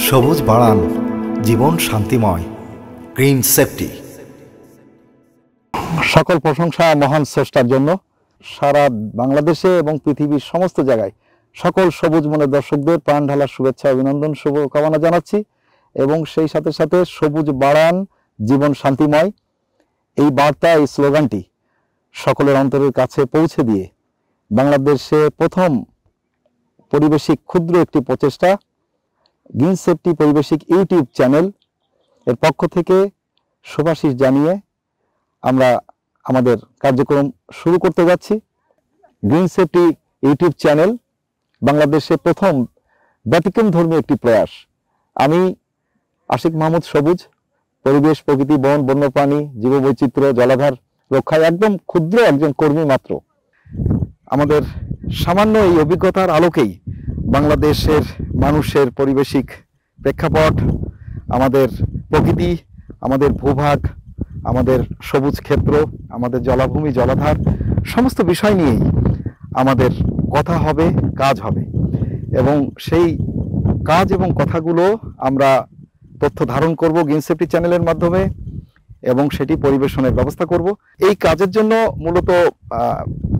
সবুজ বাড়ান, জীবন শান্তিময়। Green safety. সকল প্রশংসা মহান স্রষ্টার জন্য। সারা বাংলাদেশে এবং পৃথিবীর সমস্ত জায়গায় সকল সবুজ মনের দর্শকদের প্রাণ ঢালার শুভেচ্ছা, অভিনন্দন, শুভকামনা জানাচ্ছি। এবং সেই সাথে সাথে সবুজ বাড়ান, জীবন শান্তিময়, এই বার্তা, এই স্লোগানটি সকলের অন্তরের কাছে পৌঁছে দিয়ে বাংলাদেশে প্রথম পরিবেশিক ক্ষুদ্র একটি প্রচেষ্টা গ্রিন সেফটি পরিবেশিক ইউটিউব চ্যানেল এর পক্ষ থেকে শুভাশিস জানিয়ে আমরা আমাদের কার্যক্রম শুরু করতে যাচ্ছি। গ্রিন সেফটি ইউটিউব চ্যানেল বাংলাদেশে প্রথম ব্যতিক্রমধর্মী একটি প্রয়াস। আমি আশিক মাহমুদ সবুজ, পরিবেশ, প্রকৃতি, বন, বন্যপ্রাণী, জীববৈচিত্র্য, জলাধার রক্ষায় একদম ক্ষুদ্র একজন কর্মী মাত্র। আমাদের সামান্য এই অভিজ্ঞতার আলোকেই বাংলাদেশের মানুষের পরিবেশিক প্রেক্ষাপট, আমাদের প্রকৃতি, আমাদের ভূভাগ, আমাদের সবুজ ক্ষেত্র, আমাদের জলাভূমি, জলাধার সমস্ত বিষয় নিয়েই আমাদের কথা হবে, কাজ হবে। এবং সেই কাজ এবং কথাগুলো আমরা তথ্য ধারণ করব গ্রিন সেফটি চ্যানেলের মাধ্যমে এবং সেটি পরিবেশনের ব্যবস্থা করব। এই কাজের জন্য মূলত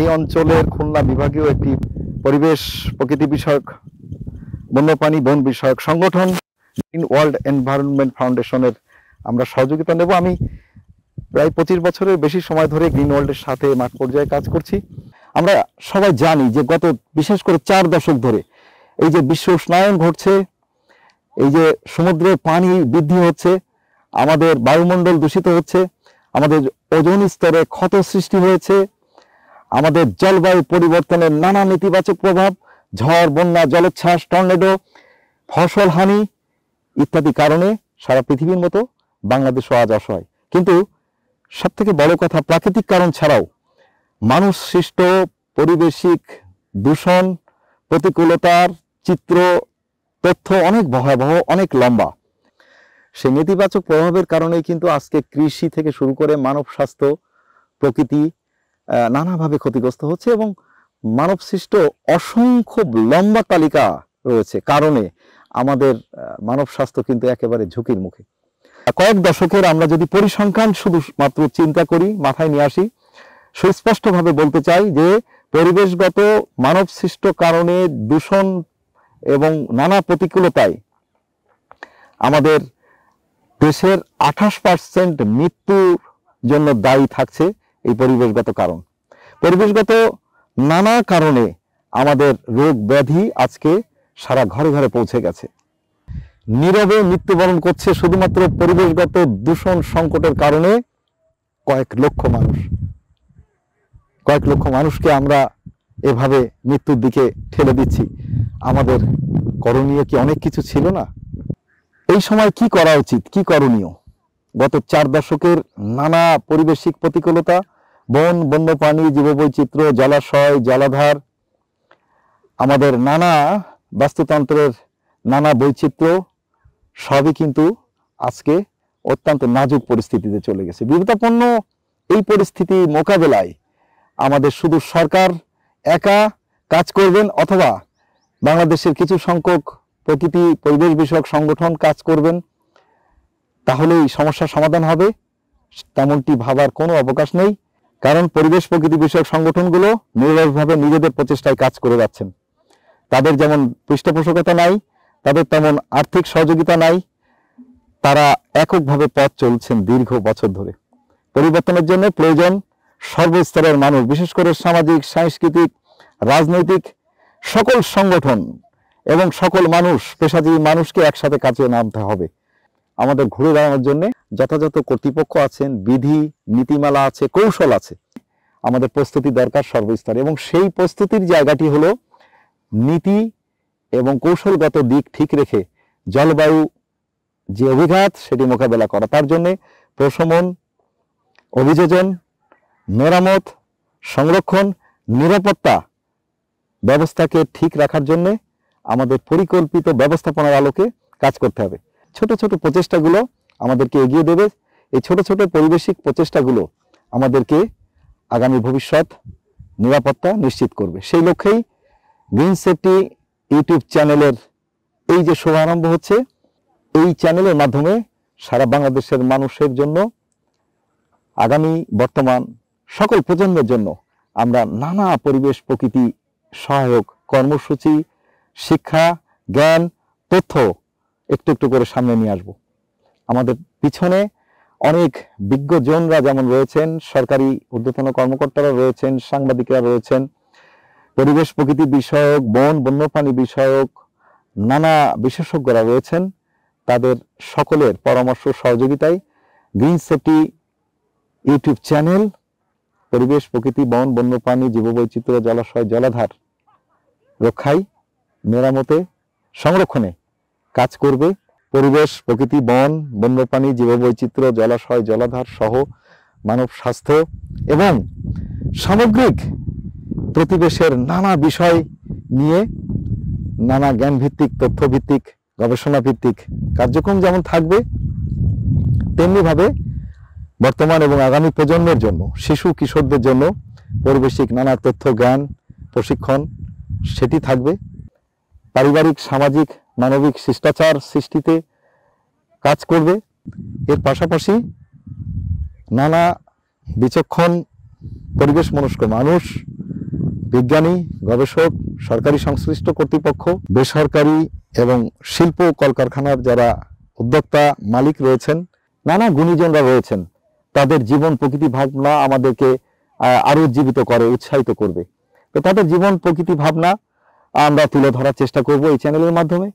এই অঞ্চলের খুলনা বিভাগীয় একটি পরিবেশ প্রকৃতি বিষয়ক, বন্যপ্রাণী, বন বিষয়ক সংগঠন গ্রিন ওয়ার্ল্ড এনভায়রনমেন্ট ফাউন্ডেশনের আমরা সহযোগিতা নেব। আমি প্রায় 25 বছরের বেশি সময় ধরে গ্রিন ওয়ার্ল্ডের সাথে মাঠ পর্যায়ে কাজ করছি। আমরা সবাই জানি যে গত বিশেষ করে 4 দশক ধরে এই যে বিশ্ব উষ্ণায়ন ঘটছে, এই যে সমুদ্রের পানি বৃদ্ধি হচ্ছে, আমাদের বায়ুমণ্ডল দূষিত হচ্ছে, আমাদের ওজোন স্তরে ক্ষত সৃষ্টি হয়েছে, আমাদের জলবায়ু পরিবর্তনের নানা নেতিবাচক প্রভাব, ঝড়, বন্যা, জলোচ্ছ্বাস, টর্নেডো, ফসল হানি ইত্যাদি কারণে সারা পৃথিবীর মতো বাংলাদেশও আজ অসহায়। কিন্তু সব থেকে বড় কথা, প্রাকৃতিক কারণ ছাড়াও মানুষ সৃষ্ট পরিবেশিক দূষণ, প্রতিকূলতার চিত্র, তথ্য অনেক ভয়াবহ, অনেক লম্বা। সেই নেতিবাচক প্রভাবের কারণেই কিন্তু আজকে কৃষি থেকে শুরু করে মানব স্বাস্থ্য, প্রকৃতি নানাভাবে ক্ষতিগ্রস্ত হচ্ছে এবং মানব সৃষ্ট অসংখ্য লম্বা তালিকা রয়েছে কারণে আমাদের মানব স্বাস্থ্য কিন্তু একেবারে ঝুঁকির মুখে। কয়েক দশকের আমরা যদি পরিসংখ্যান শুধু মাত্র চিন্তা করি, মাথায় নিয়ে আসি, সুস্পষ্টভাবে বলতে চাই যে পরিবেশগত মানব সৃষ্ট কারণে দূষণ এবং নানা প্রতিকূলতায় আমাদের দেশের 28% মৃত্যুর জন্য দায়ী থাকছে এই পরিবেশগত কারণ। পরিবেশগত নানা কারণে আমাদের রোগ ব্যাধি আজকে সারা ঘরে ঘরে পৌঁছে গেছে। নীরবে মৃত্যুবরণ করছে শুধুমাত্র পরিবেশগত দূষণ সংকটের কারণে কয়েক লক্ষ মানুষকে আমরা এভাবে মৃত্যুর দিকে ঠেলে দিচ্ছি। আমাদের করণীয় কি অনেক কিছু ছিল না? এই সময় কি করা উচিত, কি করণীয়? গত 4 দশকের নানা পরিবেশিক প্রতিকূলতা, বন, বন্যপ্রাণী, জীববৈচিত্র্য, জলাশয়, জলাধার, আমাদের নানা বাস্তুতন্ত্রের নানা বৈচিত্র্য সবই কিন্তু আজকে অত্যন্ত নাজুক পরিস্থিতিতে চলে গেছে। বিপদাপন্ন এই পরিস্থিতি মোকাবেলায় আমাদের শুধু সরকার একা কাজ করবেন অথবা বাংলাদেশের কিছু সংখ্যক প্রকৃতি পরিবেশ বিষয়ক সংগঠন কাজ করবেন তাহলেই সমস্যার সমাধান হবে, তেমনটি ভাবার কোনো অবকাশ নেই। কারণ পরিবেশ প্রকৃতি বিষয়ক সংগঠনগুলো নিরলসভাবে নিজেদের প্রচেষ্টায় কাজ করে যাচ্ছেন। তাদের যেমন পৃষ্ঠপোষকতা নাই, তাদের তেমন আর্থিক সহযোগিতা নাই, তারা এককভাবে পথ চলছেন দীর্ঘ বছর ধরে। পরিবর্তনের জন্য প্রয়োজন সর্বস্তরের মানুষ, বিশেষ করে সামাজিক, সাংস্কৃতিক, রাজনৈতিক সকল সংগঠন এবং সকল মানুষ, পেশাজীবী মানুষকে একসাথে কাজে নামতে হবে। আমাদের ঘুরে দাঁড়ানোর জন্য যথাযথ কর্তৃপক্ষ আছেন, বিধি নীতিমালা আছে, কৌশল আছে। আমাদের প্রস্তুতি দরকার সর্বস্তরে এবং সেই প্রস্তুতির জায়গাটি হলো নীতি এবং কৌশলগত দিক ঠিক রেখে জলবায়ু যে অভিঘাত সেটি মোকাবেলা করা। তার জন্য প্রশমন, অভিযোজন, মেরামত, সংরক্ষণ, নিরাপত্তা ব্যবস্থাকে ঠিক রাখার জন্য আমাদের পরিকল্পিত ব্যবস্থাপনার আলোকে কাজ করতে হবে। ছোট ছোট প্রচেষ্টাগুলো আমাদেরকে এগিয়ে দেবে। এই ছোট ছোট পরিবেশিক প্রচেষ্টাগুলো আমাদেরকে আগামী ভবিষ্যৎ নিরাপত্তা নিশ্চিত করবে। সেই লক্ষ্যেই গ্রিন সেফটি ইউটিউব চ্যানেলের এই যে শুভারম্ভ হচ্ছে, এই চ্যানেলের মাধ্যমে সারা বাংলাদেশের মানুষের জন্য, আগামী বর্তমান সকল প্রজন্মের জন্য আমরা নানা পরিবেশ প্রকৃতি সহায়ক কর্মসূচি, শিক্ষা, জ্ঞান, তথ্য একটু একটু করে সামনে নিয়ে আসব। আমাদের পিছনে অনেক বিজ্ঞজনরা যেমন রয়েছেন, সরকারি ঊর্ধ্বতন কর্মকর্তারা রয়েছেন, সাংবাদিকরা রয়েছেন, পরিবেশ প্রকৃতি বিষয়ক, বন বন্যপ্রাণী বিষয়ক নানা বিশেষজ্ঞরা রয়েছেন। তাদের সকলের পরামর্শ সহযোগিতায় গ্রিন সেফটি ইউটিউব চ্যানেল পরিবেশ প্রকৃতি বন বন্যপ্রাণী জীববৈচিত্র্য জলাশয় জলাধার রক্ষায়, মেরামতে, সংরক্ষণে কাজ করবে। পরিবেশ প্রকৃতি বন বন্যপ্রাণী জীববৈচিত্র্য জলাশয় জলাধার সহ মানব স্বাস্থ্য এবং সামগ্রিক প্রতিবেশের নানা বিষয় নিয়ে নানা জ্ঞানভিত্তিক, তথ্যভিত্তিক, গবেষণা ভিত্তিক কার্যক্রম যেমন থাকবে, তেমনিভাবে বর্তমান এবং আগামী প্রজন্মের জন্য, শিশু কিশোরদের জন্য পরিবেশিক নানা তথ্য, জ্ঞান, প্রশিক্ষণ সেটি থাকবে। পারিবারিক, সামাজিক, মানবিক শিষ্টাচার সৃষ্টিতে কাজ করবে। এর পাশাপাশি নানা বিচক্ষণ পরিবেশ মনস্ক মানুষ, বিজ্ঞানী, গবেষক, সরকারি সংশ্লিষ্ট কর্তৃপক্ষ, বেসরকারি এবং শিল্প কলকারখানার যারা উদ্যোক্তা মালিক রয়েছেন, নানা গুণীজনরা রয়েছেন, তাদের জীবন প্রকৃতি ভাবনা আমাদেরকে আরো উজ্জীবিত করে, উৎসাহিত করবে। তো তাদের জীবন প্রকৃতি ভাবনা আমরা তুলে ধরার চেষ্টা করব এই চ্যানেলের মাধ্যমে।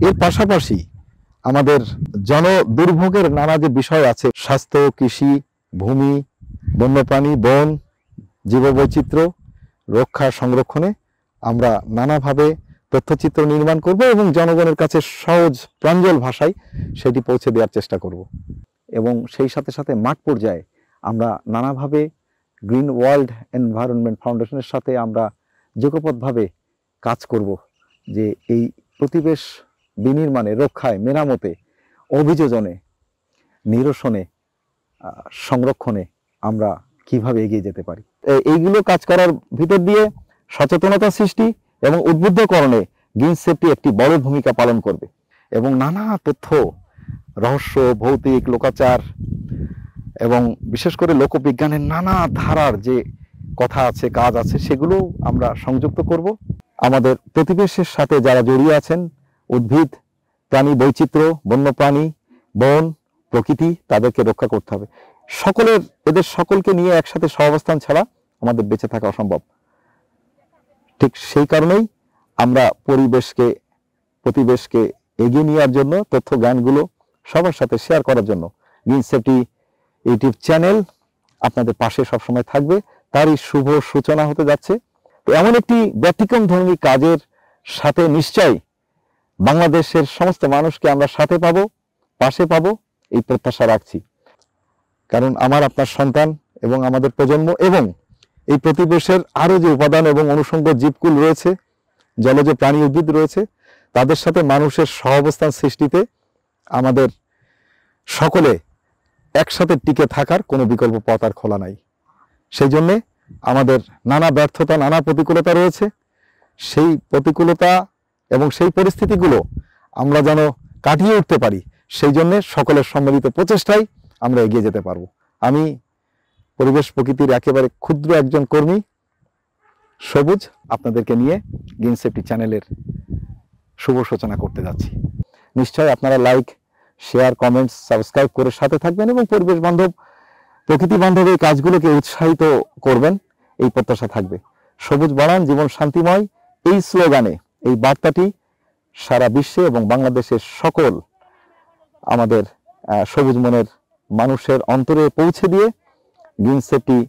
এর পাশাপাশি আমাদের দুর্ভোগের নানা যে বিষয় আছে, স্বাস্থ্য, কৃষি, ভূমি, বন্যপ্রাণী, বন, জীববৈচিত্র্য রক্ষা সংরক্ষণে আমরা নানাভাবে তথ্যচিত্র নির্মাণ করব এবং জনগণের কাছে সহজ প্রাঞ্জল ভাষায় সেটি পৌঁছে দেওয়ার চেষ্টা করব। এবং সেই সাথে সাথে মাঠ পর্যায়ে আমরা নানাভাবে গ্রিন ওয়ার্ল্ড এনভায়রনমেন্ট ফাউন্ডেশনের সাথে আমরা যৌথভাবে কাজ করব যে এই প্রতিবেশ বিনির্মাণে, রক্ষায়, মেরামতে, অভিযোজনে, নিরসনে, সংরক্ষণে আমরা কিভাবে এগিয়ে যেতে পারি। এইগুলো কাজ করার ভিতর দিয়ে সচেতনতা সৃষ্টি এবং উদ্বুদ্ধকরণে গ্রিন সেফটি একটি বড় ভূমিকা পালন করবে। এবং নানা তথ্য, রহস্য, ভৌতিক, লোকাচার এবং বিশেষ করে লোকবিজ্ঞানের নানা ধারার যে কথা আছে, কাজ আছে, সেগুলো আমরা সংযুক্ত করব। আমাদের প্রতিবেশের সাথে যারা জড়িয়ে আছেন, উদ্ভিদ, প্রাণী বৈচিত্র্য, বন্যপ্রাণী, বন, প্রকৃতি, তাদেরকে রক্ষা করতে হবে। এদের সকলকে নিয়ে একসাথে সহাবস্থান ছাড়া আমাদের বেঁচে থাকা অসম্ভব। ঠিক সেই কারণেই আমরা প্রতিবেশকে এগিয়ে নেওয়ার জন্য, তথ্য জ্ঞানগুলো সবার সাথে শেয়ার করার জন্য গ্রিন সেফটি ইউটিউব চ্যানেল আপনাদের পাশে সবসময় থাকবে। তারই শুভ সূচনা হতে যাচ্ছে। তো এমন একটি ব্যতিক্রমধর্মী কাজের সাথে নিশ্চয়ই বাংলাদেশের সমস্ত মানুষকে আমরা সাথে পাবো, পাশে পাবো, এই প্রত্যাশা রাখছি। কারণ আমার আপনার সন্তান এবং আমাদের প্রজন্ম এবং এই প্রতিবেশের আরো যে উপাদান এবং অনুষঙ্গ জীবকুল রয়েছে, জলজ প্রাণী, উদ্ভিদ রয়েছে, তাদের সাথে মানুষের সহাবস্থান সৃষ্টিতে আমাদের সকলে একসাথে টিকে থাকার কোনো বিকল্প পথ আর খোলা নাই। সেই জন্যে আমাদের নানা ব্যর্থতা, নানা প্রতিকূলতা রয়েছে। সেই প্রতিকূলতা এবং সেই পরিস্থিতিগুলো আমরা যেন কাটিয়ে উঠতে পারি, সেই জন্য সকলের সম্মিলিত প্রচেষ্টায় আমরা এগিয়ে যেতে পারবো। আমি পরিবেশ প্রকৃতির একেবারে ক্ষুদ্র একজন কর্মী সবুজ, আপনাদেরকে নিয়ে গ্রিন সেফটি চ্যানেলের শুভ সূচনা করতে যাচ্ছি। নিশ্চয় আপনারা লাইক, শেয়ার, কমেন্টস, সাবস্ক্রাইব করে সাথে থাকবেন এবং পরিবেশ বান্ধব, প্রকৃতি বান্ধব এই কাজগুলোকে উৎসাহিত করবেন, এই প্রত্যাশা থাকবে। সবুজ বাড়ান, জীবন শান্তিময়, এই স্লোগানে, এই বার্তাটি সারা বিশ্বে এবং বাংলাদেশের সকল আমাদের সবুজ মনের মানুষের অন্তরে পৌঁছে দিয়ে গ্রিন সেফটি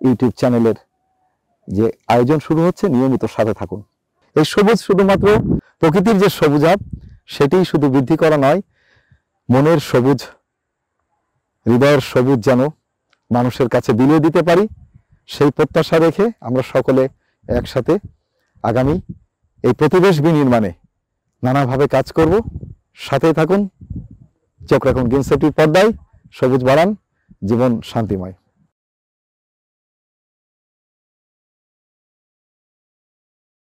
ইউটিউব চ্যানেলের যে আয়োজন শুরু হচ্ছে, নিয়মিত সাথে থাকুন। এই সবুজ শুধুমাত্র প্রকৃতির যে সবুজাব সেটি শুধু বৃদ্ধি করা নয়, মনের সবুজ, হৃদয়ের সবুজ যেন মানুষের কাছে বিলিয়ে দিতে পারি, সেই প্রত্যাশা রেখে আমরা সকলে একসাথে আগামী এই প্রতিবেশ বিনির্মাণে নানাভাবে কাজ করব। সাথেই থাকুন, চোখ রাখুন গ্রিন সেফটির পর্দায়। সবুজ বাড়ান, জীবন শান্তিময়।